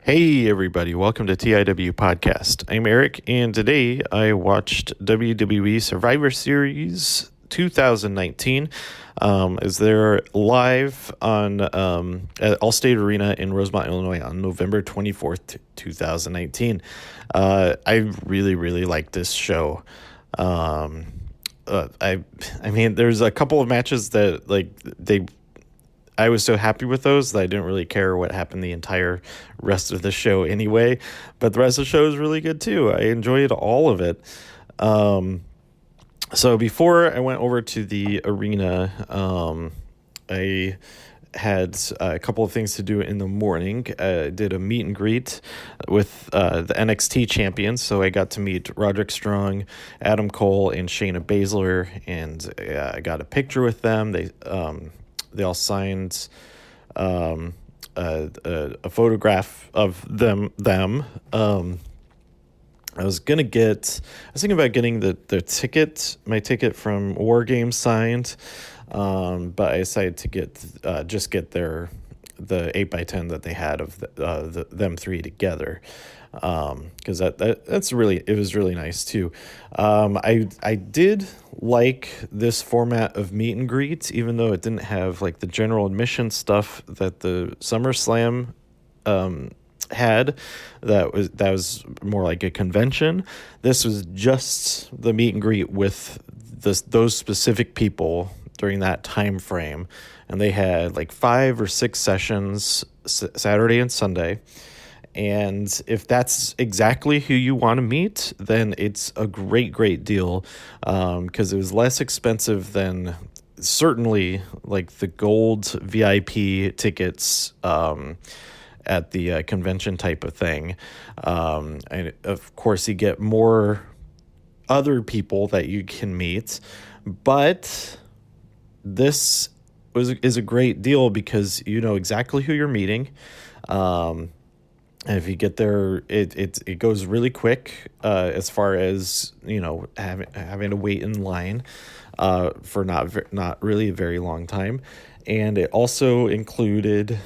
Hey everybody, welcome to TIW Podcast. I'm Eric, and today I watched WWE Survivor Series 2019 as they're live on at Allstate Arena in Rosemont, Illinois on November 24th, 2019. I really like this show. I mean, there's a couple of matches that I was so happy with those that I didn't really care what happened the entire rest of the show anyway. But the rest of the show is really good too. I enjoyed all of it. So before I went over to the arena, I had a couple of things to do in the morning. I did a meet and greet with the NXT champions. So I got to meet Roderick Strong, Adam Cole, and Shayna Baszler, and I got a picture with them. They all signed a photograph of them. I was thinking about getting my ticket from War Games signed, but I decided to get the 8x10 that they had of them three together, because it was really nice too. I did like this format of meet and greet, even though it didn't have like the general admission stuff that the SummerSlam had. That was more like a convention. This was just the meet and greet with those specific people during that time frame, and they had like 5 or 6 sessions Saturday and Sunday. And if that's exactly who you want to meet, then it's a great deal, because it was less expensive than certainly like the gold VIP tickets at the convention type of thing. And of course, you get more other people that you can meet, but this is a great deal because you know exactly who you're meeting. And if you get there, it goes really quick, as far as, you know, having to wait in line for not really a very long time. And it also included,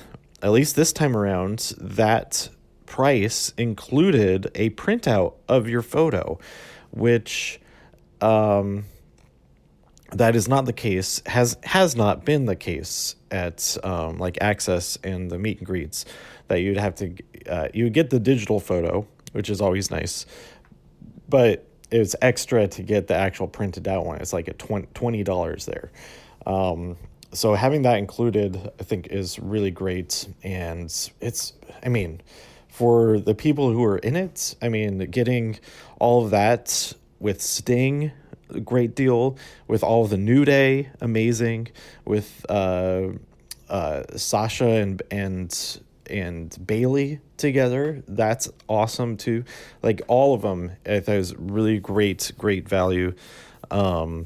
at least this time around, that price included a printout of your photo, which that is not the case, has not been the case at like Access and the meet and greets, that you'd have to you would get the digital photo, which is always nice, but it's extra to get the actual printed out one. It's like at $20 there. So having that included, I think, is really great. And for the people who are in it, I mean, getting all of that with Sting, a great deal, with all of the New Day, amazing, with Sasha and Bailey together, that's awesome too. Like all of them, I thought it was really great value, and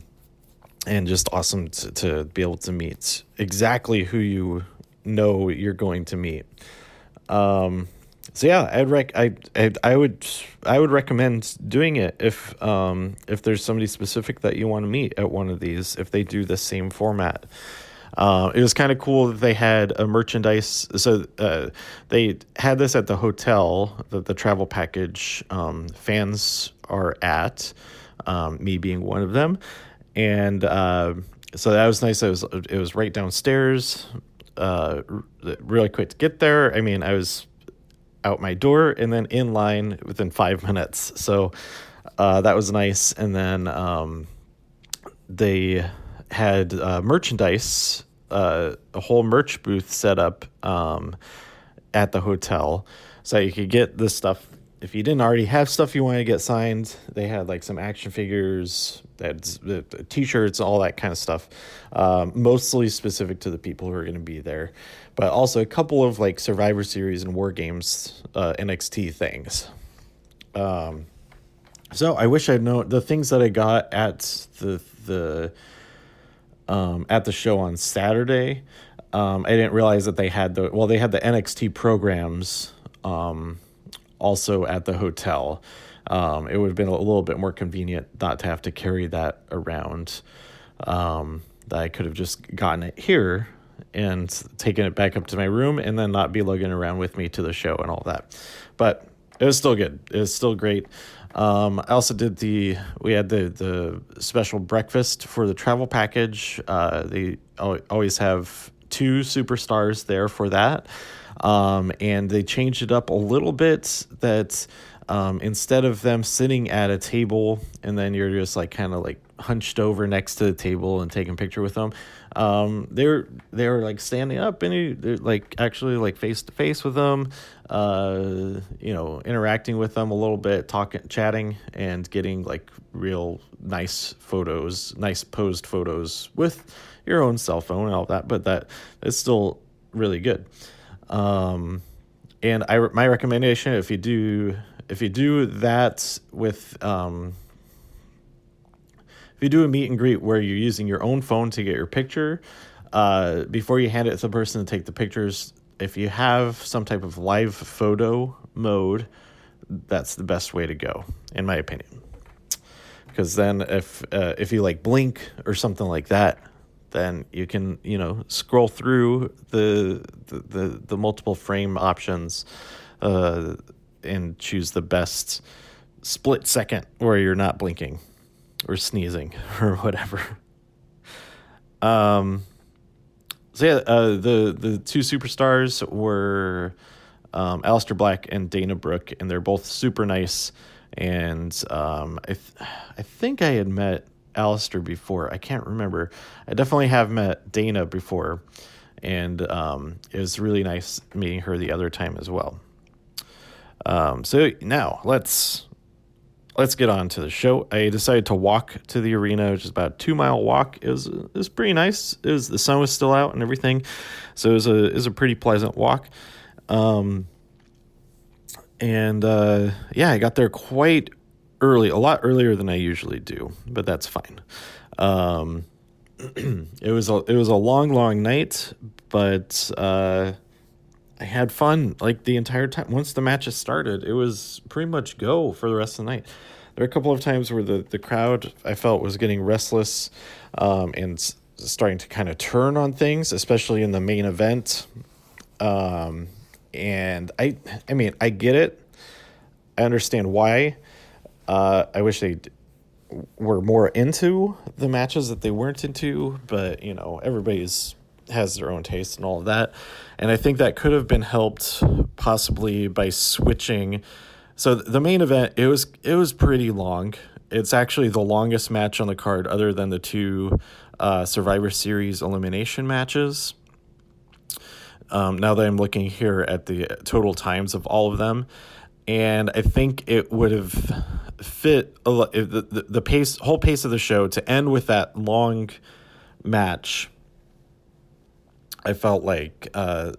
just awesome to be able to meet exactly who you know you're going to meet. So yeah, I would recommend doing it if there's somebody specific that you want to meet at one of these, if they do the same format. It was kind of cool that they had a merchandise. So they had this at the hotel that the travel package fans are at, me being one of them. And so that was nice. It was right downstairs, really quick to get there. I mean, I was out my door and then in line within 5 minutes. So that was nice. And then they had merchandise, a whole merch booth set up at the hotel, so you could get this stuff. If you didn't already have stuff you wanted to get signed, they had like some action figures, they had the t-shirts, all that kind of stuff, mostly specific to the people who are going to be there, but also a couple of like Survivor Series and War Games NXT things. So I wish I'd known the things that I got at the show on Saturday. I didn't realize that they had the NXT programs also at the hotel. It would have been a little bit more convenient not to have to carry that around. That I could have just gotten it here and taking it back up to my room and then not be lugging around with me to the show and all that. But it was still good. It was still great. I also we had the special breakfast for the travel package. They always have 2 superstars there for that. And they changed it up a little bit that instead of them sitting at a table and then you're just like kind of like hunched over next to the table and taking a picture with them, they're like standing up and they're like actually like face to face with them, interacting with them a little bit, chatting, and getting like real nice posed photos with your own cell phone and all that. But that is still really good. And my recommendation, if you do that with, if you do a meet and greet where you're using your own phone to get your picture, before you hand it to the person to take the pictures, if you have some type of live photo mode, that's the best way to go, in my opinion. Because then if you like blink or something like that, then you can, scroll through the multiple frame options and choose the best split second where you're not blinking or sneezing or whatever. The 2 superstars were Aleister Black and Dana Brooke, and they're both super nice. And I think I had met Aleister before. I can't remember. I definitely have met Dana before, and it was really nice meeting her the other time as well. So now let's get on to the show. I decided to walk to the arena, which is about a 2-mile walk. It was pretty nice. The sun was still out and everything, so it was a pretty pleasant walk. I got there quite early, a lot earlier than I usually do, but that's fine. It was a long night, but I had fun like the entire time. Once the matches started, it was pretty much go for the rest of the night. There were a couple of times where the crowd, I felt, was getting restless and starting to kind of turn on things, especially in the main event. And I mean, I get it. I understand why. I wish they were more into the matches that they weren't into, but everybody's has their own taste and all of that. And I think that could have been helped possibly by switching. So the main event, it was pretty long. It's actually the longest match on the card other than the 2 Survivor Series elimination matches. Now that I'm looking here at the total times of all of them, and I think it would have fit the whole pace of the show to end with that long match. I felt like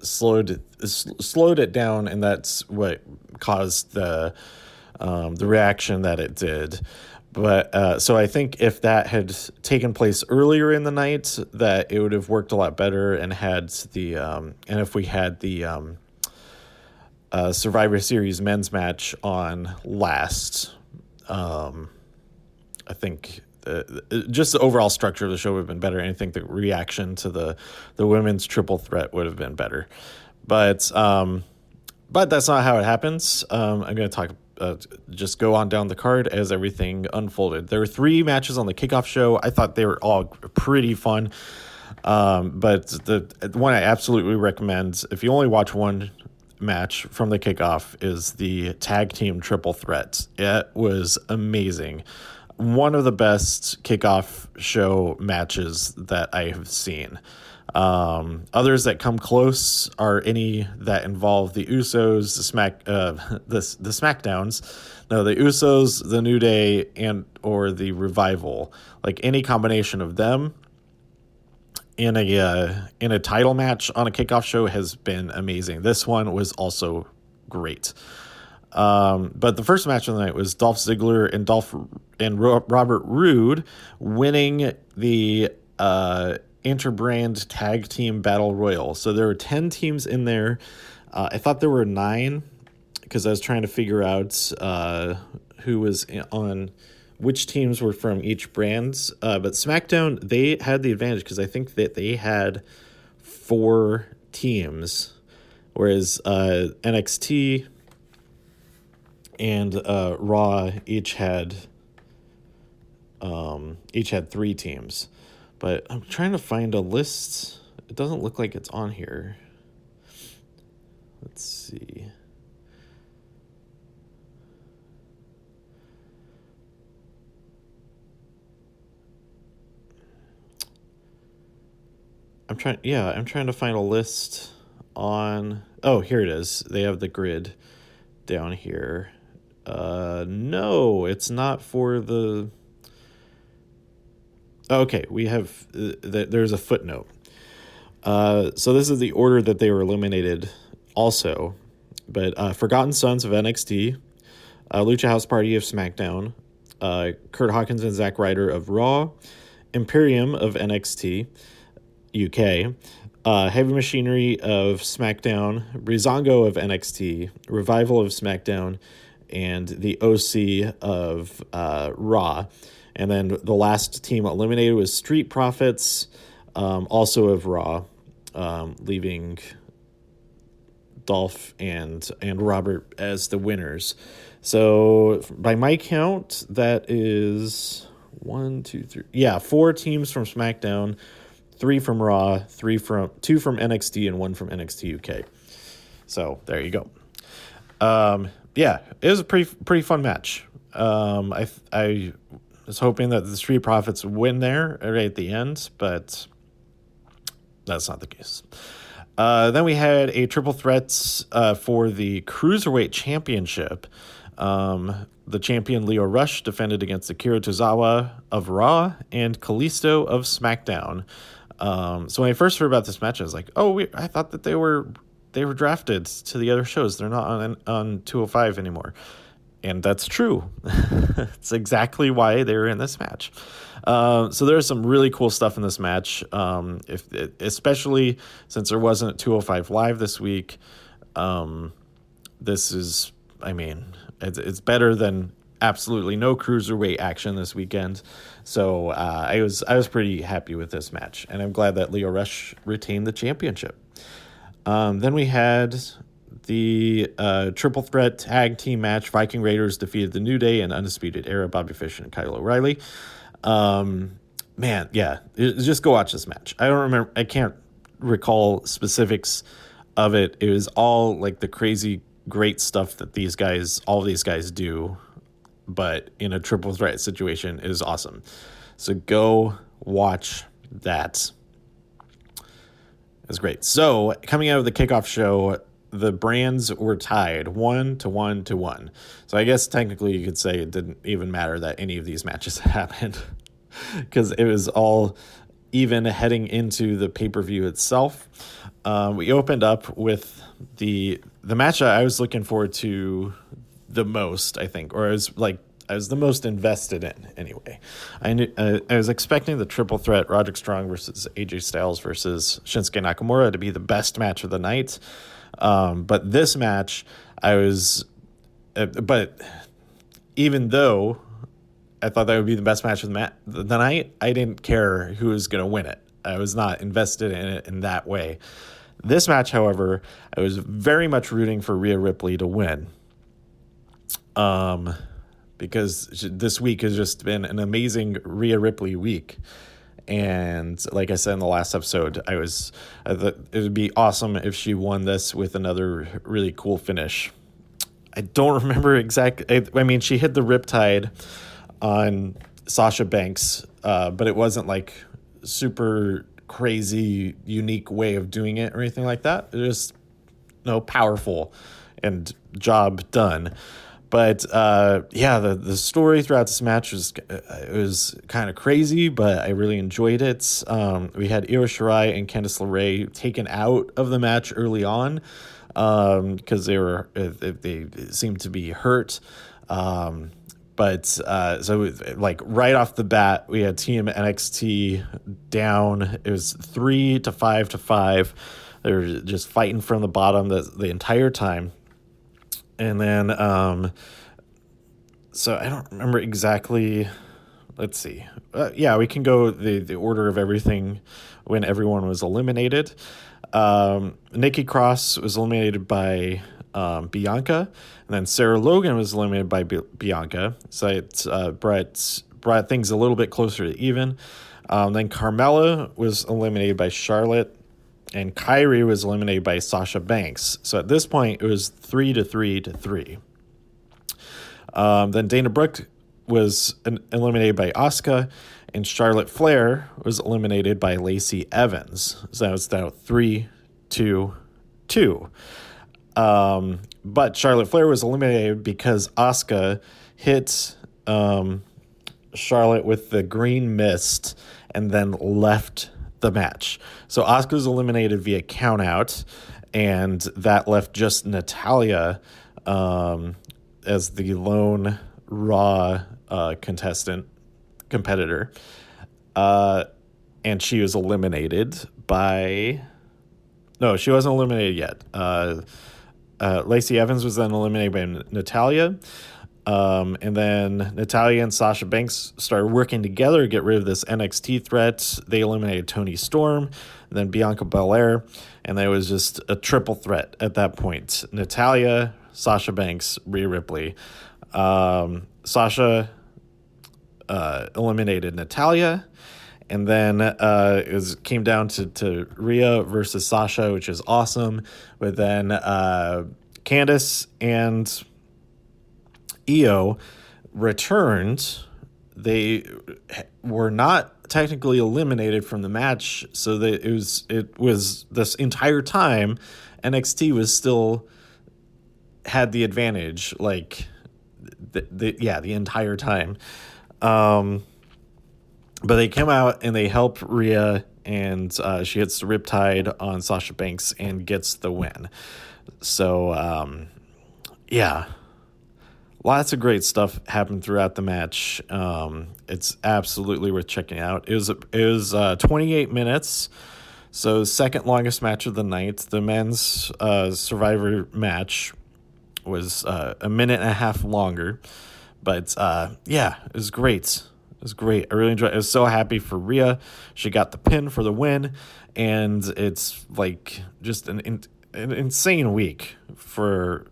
slowed it down, and that's what caused the reaction that it did. But so I think if that had taken place earlier in the night, that it would have worked a lot better, and had and if we had the Survivor Series men's match on last, I think. Just the overall structure of the show would have been better. And I think the reaction to the women's triple threat would have been better. But that's not how it happens. I'm going to talk, just go on down the card as everything unfolded. There were 3 matches on the kickoff show. I thought they were all pretty fun. But the one I absolutely recommend, if you only watch one match from the kickoff, is the tag team triple threat. It was amazing. One of the best kickoff show matches that I have seen. Others that come close are any that involve the Usos, the SmackDowns. No, the Usos, the New Day, or the Revival. Like any combination of them in a title match on a kickoff show has been amazing. This one was also great. But the first match of the night was Dolph Ziggler and Robert Roode winning the Interbrand Tag Team Battle Royal. So there were 10 teams in there. I thought there were 9 because I was trying to figure out who was on which teams were from each brand. But SmackDown, they had the advantage because I think that they had 4 teams, whereas NXT and Raw each had 3 teams. But I'm trying to find a list. It doesn't look like it's on here. Let's see. I'm trying to find a list on... Oh, here it is. They have the grid down here. No, it's not for the... Okay, we have... there's a footnote. So this is the order that they were eliminated also. But Forgotten Sons of NXT, Lucha House Party of SmackDown, Kurt Hawkins and Zack Ryder of Raw, Imperium of NXT UK, Heavy Machinery of SmackDown, Breezango of NXT, Revival of SmackDown, and the OC of Raw. And then the last team eliminated was Street Profits, also of Raw, leaving Dolph and Robert as the winners. So by my count, that is 1, 2, 3. Yeah, 4 teams from SmackDown, 3 from Raw, 2 from NXT, and 1 from NXT UK. So there you go. Yeah, it was a pretty fun match. I was hoping that the Street Profits would win there right at the end, but that's not the case. Then we had a triple threat for the Cruiserweight Championship. The champion Lio Rush defended against Akira Tozawa of Raw and Kalisto of SmackDown. So when I first heard about this match, I was like, I thought that they were drafted to the other shows. They're not on 205 anymore. And that's true. It's exactly why they were in this match. So there's some really cool stuff in this match. Especially since there wasn't 205 Live this week. This is, it's better than absolutely no cruiserweight action this weekend. So I was pretty happy with this match, and I'm glad that Lio Rush retained the championship. Then we had the triple threat tag team match. Viking Raiders defeated the New Day and Undisputed Era, Bobby Fish and Kyle O'Reilly. Just go watch this match. I can't recall specifics of it. It was all like the crazy great stuff that all these guys do, but in a triple threat situation is awesome. So go watch that. It's great. So coming out of the kickoff show, the brands were tied 1-1. So I guess technically you could say it didn't even matter that any of these matches happened because it was all even heading into the pay-per-view itself. We opened up with the match I was looking forward to the most, I think, or I was the most invested in anyway. I was expecting the triple threat Roderick Strong versus AJ Styles versus Shinsuke Nakamura to be the best match of the night. But this match, but even though I thought that would be the best match of the night, I didn't care who was going to win it. I was not invested in it in that way. This match, however, I was very much rooting for Rhea Ripley to win. Because this week has just been an amazing Rhea Ripley week. And like I said in the last episode, I thought it would be awesome if she won this with another really cool finish. I don't remember exactly. She hit the Riptide on Sasha Banks, but it wasn't like super crazy, unique way of doing it or anything like that. It was powerful and job done. But the story throughout this match was kind of crazy, but I really enjoyed it. We had Io Shirai and Candice LeRae taken out of the match early on because they seemed to be hurt. So like right off the bat, we had Team NXT down. It was 3-5. They were just fighting from the bottom the entire time. And then, so I don't remember exactly. Let's see. We can go the order of everything when everyone was eliminated. Nikki Cross was eliminated by Bianca, and then Sarah Logan was eliminated by Bianca. So it brought things a little bit closer to even. Then Carmella was eliminated by Charlotte, and Kyrie was eliminated by Sasha Banks. So at this point, it was 3-3. Then Dana Brooke was eliminated by Asuka, and Charlotte Flair was eliminated by Lacey Evans. So it's now 3-2-2. But Charlotte Flair was eliminated because Asuka hit Charlotte with the green mist and then left the match. So Asuka was eliminated via countout, and that left just Natalya as the lone Raw competitor. And she was eliminated by... No, she wasn't eliminated yet. Lacey Evans was then eliminated by Natalya. And then Natalya and Sasha Banks started working together to get rid of this NXT threat. They eliminated Toni Storm, and then Bianca Belair, and there was just a triple threat at that point. Natalya, Sasha Banks, Rhea Ripley. Sasha eliminated Natalya, and then it came down to Rhea versus Sasha, which is awesome. But then Candice and Io returned. They were not technically eliminated from the match, so that it was this entire time NXT was still had the advantage, like the entire time. But they come out and they help Rhea, and she hits the Riptide on Sasha Banks and gets the win. So yeah. Lots of great stuff happened throughout the match. It's absolutely worth checking out. It was 28 minutes, so second longest match of the night. The men's Survivor match was a minute and a half longer, but yeah, it was great. It was great. I really enjoyed it. I was so happy for Rhea. She got the pin for the win, and it's like just an insane week for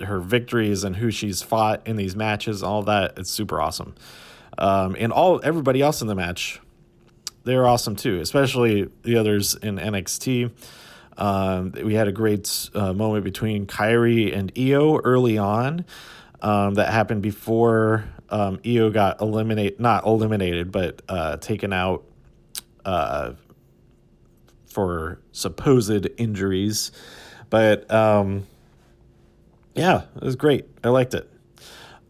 her victories and who she's fought in these matches, all that. It's super awesome. And everybody else in the match, they're awesome too, especially the others in NXT. We had a great moment between Kyrie and Io early on that happened before Io got not eliminated, but taken out for supposed injuries. But yeah, it was great. I liked it.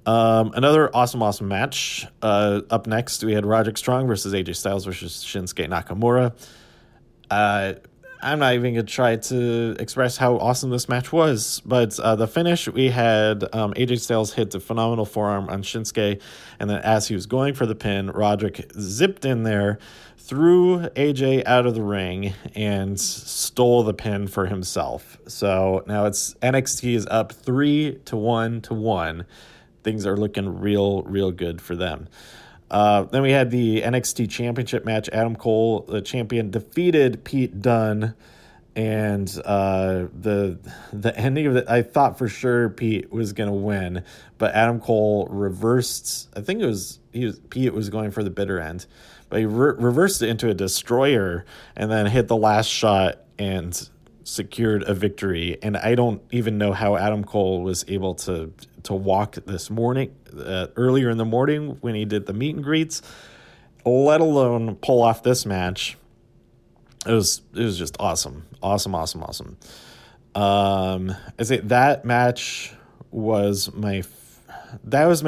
Another awesome match. Up next, we had Roderick Strong versus AJ Styles versus Shinsuke Nakamura. I'm not even going to try to express how awesome this match was, but the finish, we had AJ Styles hit the phenomenal forearm on Shinsuke, and then as he was going for the pin, Roderick zipped in there, threw AJ out of the ring, and stole the pin for himself. So now NXT is up 3-1. Things are looking real good for them. Then we had the NXT Championship match. Adam Cole, the champion, defeated Pete Dunne, and the ending of it, I thought for sure Pete was gonna win, but Adam Cole reversed. I think Pete was going for the bitter end, but he reversed it into a destroyer and then hit the last shot and secured a victory. And I don't even know how Adam Cole was able to walk this morning, earlier in the morning when he did the meet and greets, let alone pull off this match. It was just awesome. I say that match was my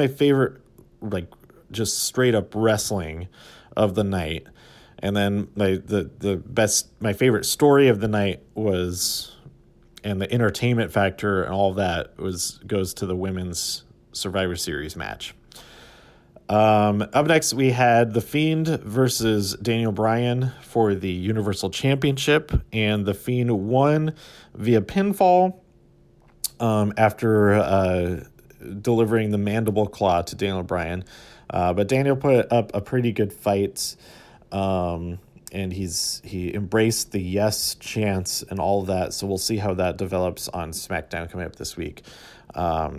favorite, like just straight up wrestling of the night. And then my favorite story of the night was, and the entertainment factor and all that goes to the women's Survivor Series match. Up next, we had The Fiend versus Daniel Bryan for the Universal Championship, and The Fiend won via pinfall after delivering the mandible claw to Daniel Bryan. But Daniel put up a pretty good fight. and he embraced the yes chance and all of that. So we'll see how that develops on SmackDown coming up this week. I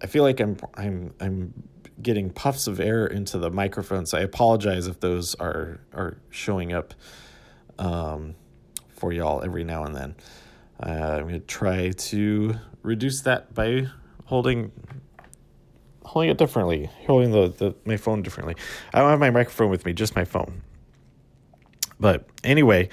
feel like I'm getting puffs of air into the microphones. I apologize if those are showing up for y'all every now and then. I'm going to try to reduce that by holding it differently, holding my phone differently. I don't have my microphone with me, just my phone. But anyway,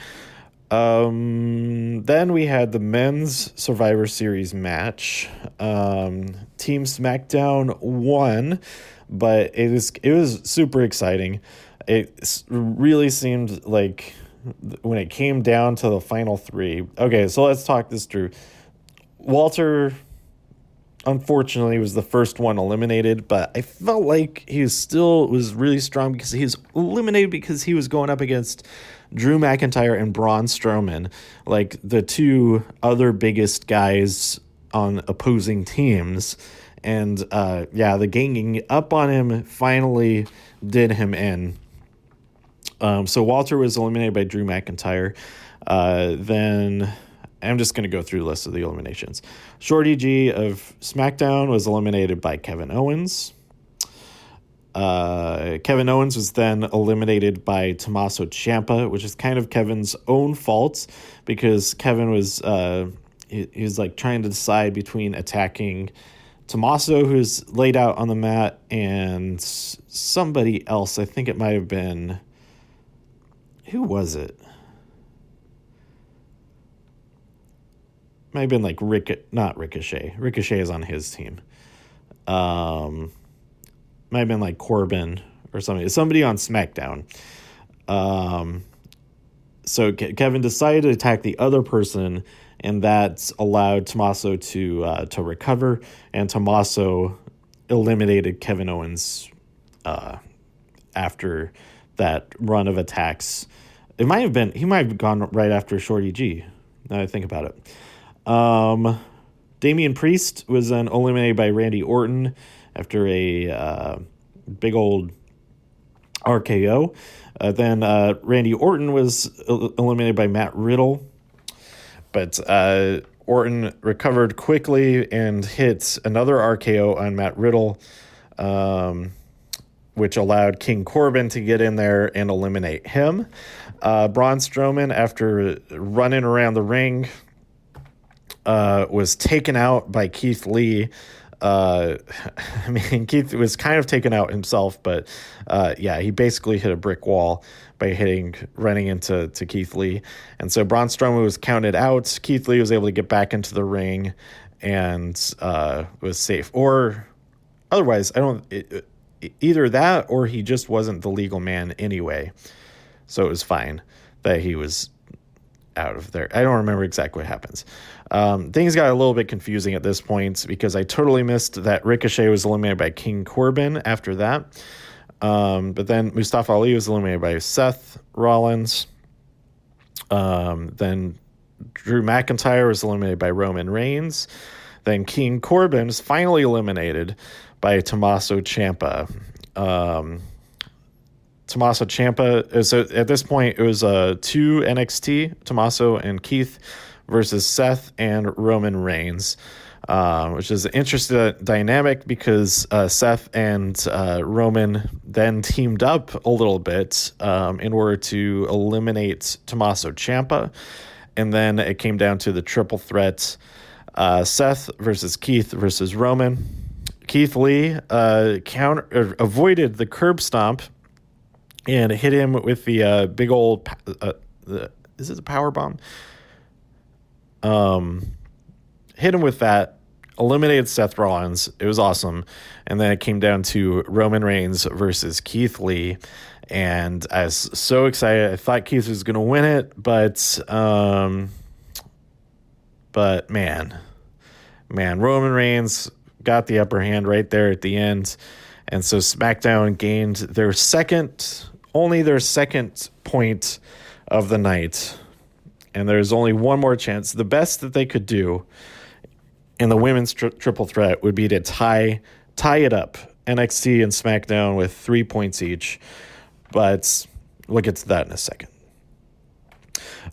then we had the men's Survivor Series match. Team SmackDown won, but it was super exciting. It really seemed like when it came down to the final three. Okay, so let's talk this through. Walter, unfortunately, was the first one eliminated, but I felt like he was really strong because he was eliminated because he was going up against Drew McIntyre and Braun Strowman, like the two other biggest guys on opposing teams. And the ganging up on him finally did him in. So Walter was eliminated by Drew McIntyre. Then I'm just going to go through the list of the eliminations. Shorty G of SmackDown was eliminated by Kevin Owens. Kevin Owens was then eliminated by Tommaso Ciampa, which is kind of Kevin's own fault because Kevin was he was like trying to decide between attacking Tommaso, who's laid out on the mat, and somebody else. I think it might have been, who was it? Might have been like not Ricochet. Ricochet is on his team. Might have been like Corbin or something. Somebody on SmackDown. So Kevin decided to attack the other person, and that allowed Tommaso to recover, and Tommaso eliminated Kevin Owens after that run of attacks. He might have gone right after Shorty G, now that I think about it. Damian Priest was then eliminated by Randy Orton after a big old RKO. Then Randy Orton was eliminated by Matt Riddle. But Orton recovered quickly and hit another RKO on Matt Riddle, which allowed King Corbin to get in there and eliminate him. Braun Strowman, after running around the ring, was taken out by Keith Lee. Keith was kind of taken out himself, but he basically hit a brick wall by running into Keith Lee. And so Braun Strowman was counted out. Keith Lee was able to get back into the ring and was safe. Or otherwise, either that or he just wasn't the legal man anyway. So it was fine that he was out of there. I don't remember exactly what happens. Things got a little bit confusing at this point because I totally missed that Ricochet was eliminated by King Corbin after that. But then Mustafa Ali was eliminated by Seth Rollins. Then Drew McIntyre was eliminated by Roman Reigns. Then King Corbin was finally eliminated by Tommaso Ciampa. Tommaso Ciampa, so at this point it was 2 NXT, Tommaso and Keith versus Seth and Roman Reigns, which is an interesting dynamic because Seth and Roman then teamed up a little bit in order to eliminate Tommaso Ciampa, and then it came down to the triple threat, Seth versus Keith versus Roman. Keith Lee avoided the curb stomp and hit him with the big old, is this a power bomb? Hit him with that, eliminated Seth Rollins. It was awesome. And then it came down to Roman Reigns versus Keith Lee. And I was so excited. I thought Keith was going to win it, but man, Roman Reigns got the upper hand right there at the end. And so SmackDown gained only their second point of the night. And there's only one more chance. The best that they could do in the women's triple threat would be to tie it up, NXT and SmackDown with 3 points each. But we'll get to that in a second.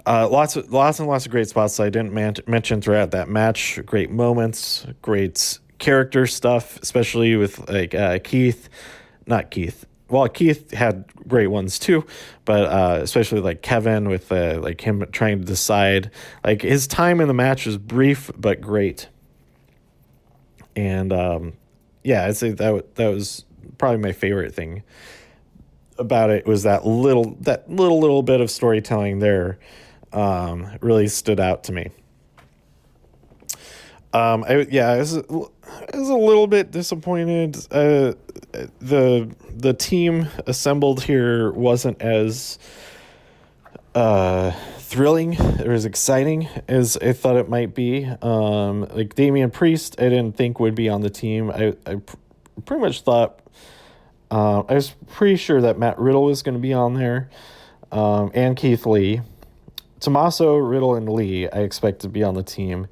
Lots and lots of great spots that I didn't mention throughout that match. Great moments, great character stuff, especially with like Keith. Not Keith. Well, Keith had great ones too, but especially like Kevin with like him trying to decide. Like his time in the match was brief but great. And I'd say that was probably my favorite thing about it, was that little bit of storytelling there. Really stood out to me. I was a little bit disappointed. The team assembled here wasn't as thrilling or as exciting as I thought it might be. Like Damian Priest, I didn't think would be on the team. I pretty much thought, I was pretty sure that Matt Riddle was going to be on there, and Keith Lee. Tommaso, Riddle, and Lee I expect to be on the team.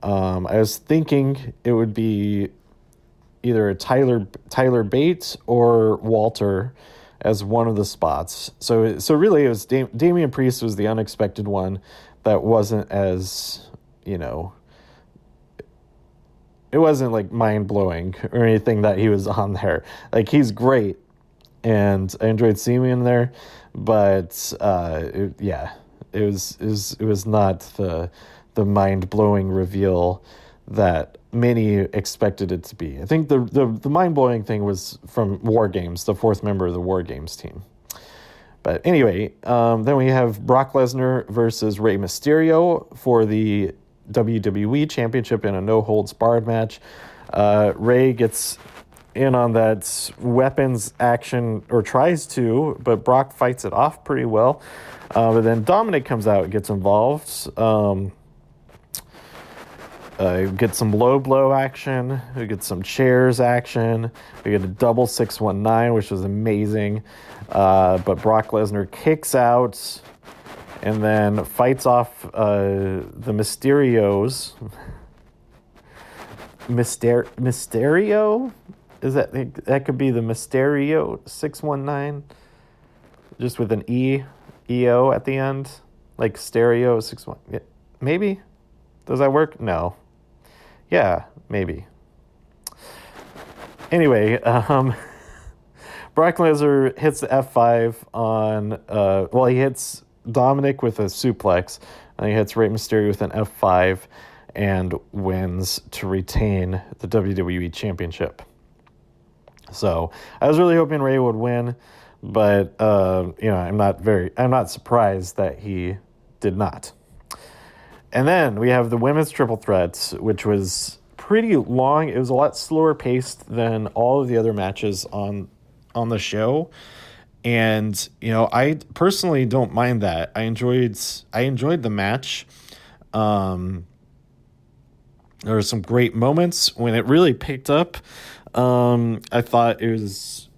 I was thinking it would be either a Tyler Bates or Walter as one of the spots. So really it was Damian Priest was the unexpected one that wasn't as, it wasn't like mind-blowing or anything that he was on there. Like, he's great, and I enjoyed seeing him there, but it was not the mind-blowing reveal that many expected it to be. I think the mind-blowing thing was from War Games, the fourth member of the War Games team. But anyway, then we have Brock Lesnar versus Rey Mysterio for the WWE Championship in a no-holds-barred match. Rey gets in on that weapons action, or tries to, but Brock fights it off pretty well. But then Dominic comes out and gets involved. Get some low blow action. We get some chairs action. We get a double 619, which was amazing. But Brock Lesnar kicks out and then fights off the Mysterios. Mysterio? Is that could be the Mysterio 619? Just with an EO at the end? Like stereo 619. Yeah, maybe? Does that work? No. Yeah, maybe. Anyway, Brock Lesnar hits the F5 on, he hits Dominic with a suplex, and he hits Rey Mysterio with an F5 and wins to retain the WWE Championship. So I was really hoping Rey would win, but I'm not surprised that he did not. And then we have the women's triple threat, which was pretty long. It was a lot slower paced than all of the other matches on the show. And, I personally don't mind that. I enjoyed the match. There were some great moments when it really picked up. I thought it was,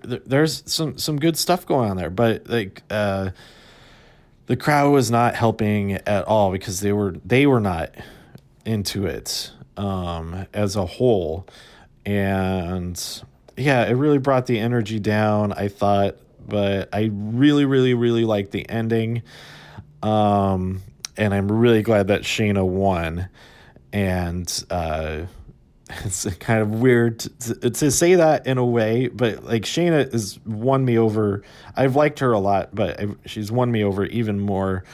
there's some good stuff going on there, but the crowd was not helping at all because they were not into it as a whole. And it really brought the energy down, I thought, but I really, really, really liked the ending. And I'm really glad that Shayna won. And it's kind of weird to say that in a way, but like Shayna has won me over. I've liked her a lot, but she's won me over even more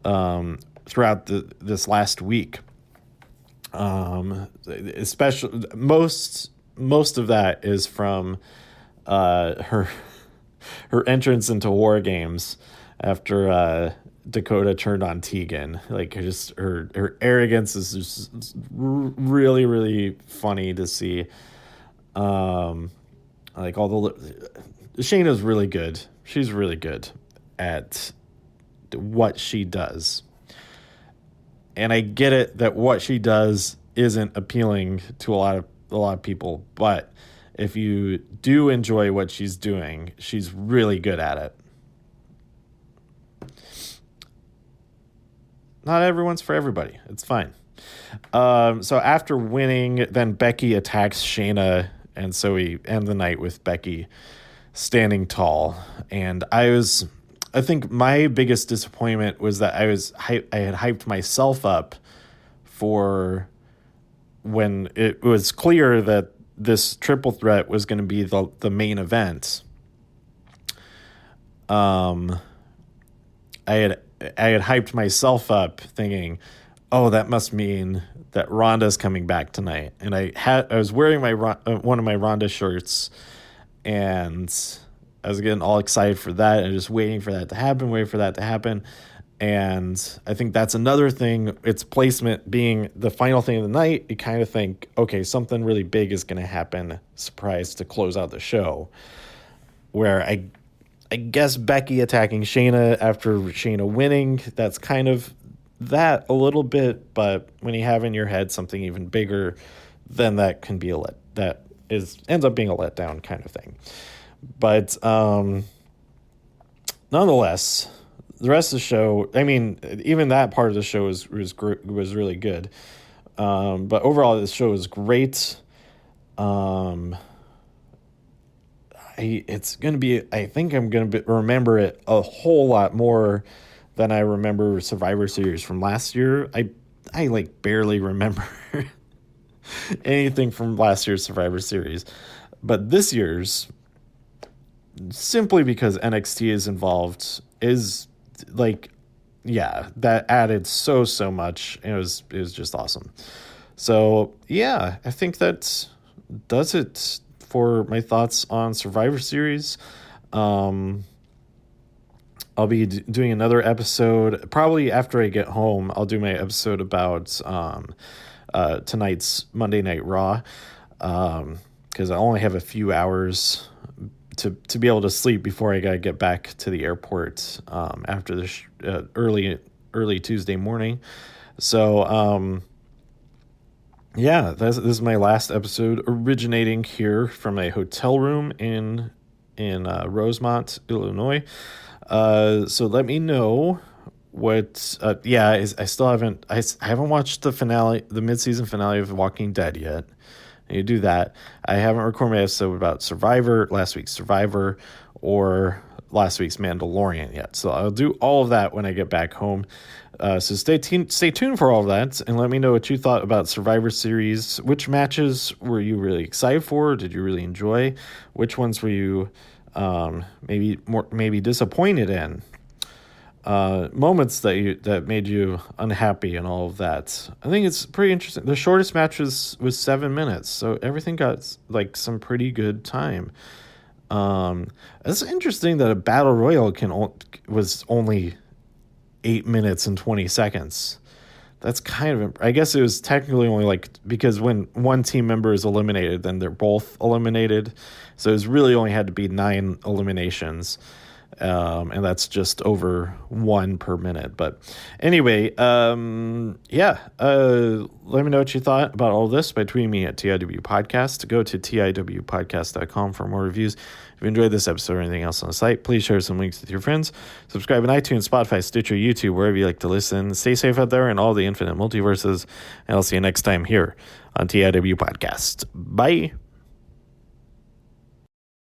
throughout this last week. Especially most of that is from her entrance into War Games after Dakota turned on Tegan. Like, just her arrogance is just really, really funny to see. Like, Shayna's really good. She's really good at what she does. And I get it that what she does isn't appealing to a lot of people, but if you do enjoy what she's doing, she's really good at it. Not everyone's for everybody. It's fine. So after winning, then Becky attacks Shayna, and so we end the night with Becky standing tall. And I think my biggest disappointment was that I had hyped myself up for when it was clear that this triple threat was going to be the main event. I had hyped myself up thinking, oh, that must mean that Ronda's coming back tonight. And I was wearing one of my Ronda shirts, and I was getting all excited for that and just waiting for that to happen. And I think that's another thing. Its placement being the final thing of the night, you kind of think, okay, something really big is going to happen, surprise, to close out the show. Where I guess Becky attacking Shayna after Shayna winning, that's kind of that a little bit. But when you have in your head something even bigger, then that can be ends up being a letdown kind of thing. But nonetheless, the rest of the show, I mean, even that part of the show was really good. But overall, this show is great. It's going to be, I think I'm going to remember it a whole lot more than I remember Survivor Series from last year. I like barely remember anything from last year's Survivor Series. But this year's, simply because NXT is involved, is like, yeah, that added so much. It was just awesome. So yeah, I think that does it for my thoughts on Survivor Series. I'll be doing another episode probably after I get home. I'll do my episode about tonight's Monday Night Raw, because I only have a few hours to be able to sleep before I gotta get back to the airport after the early Tuesday morning. So yeah, this is my last episode, originating here from a hotel room in Rosemont, Illinois. So let me know what. I haven't watched the mid-season finale of Walking Dead yet. You do that. I haven't recorded my episode about last week's Survivor, or last week's Mandalorian yet. So I'll do all of that when I get back home. So stay tuned for all of that, and let me know what you thought about Survivor Series. Which matches were you really excited for? Did you really enjoy? Which ones were you maybe disappointed in? Moments that made you unhappy and all of that. I think it's pretty interesting. The shortest match was 7 minutes, so everything got like some pretty good time. It's interesting that a battle royal was only 8 minutes and 20 seconds. That's kind of, I guess it was technically only because when one team member is eliminated, then they're both eliminated. So it's really only had to be 9 eliminations. And that's just over 1 per minute. But anyway, let me know what you thought about all this by tweeting me at TIW Podcast. Go to TIWpodcast.com for more reviews. If you enjoyed this episode or anything else on the site, please share some links with your friends. Subscribe on iTunes, Spotify, Stitcher, YouTube, wherever you like to listen. Stay safe out there in all the infinite multiverses, and I'll see you next time here on TIW Podcast. Bye.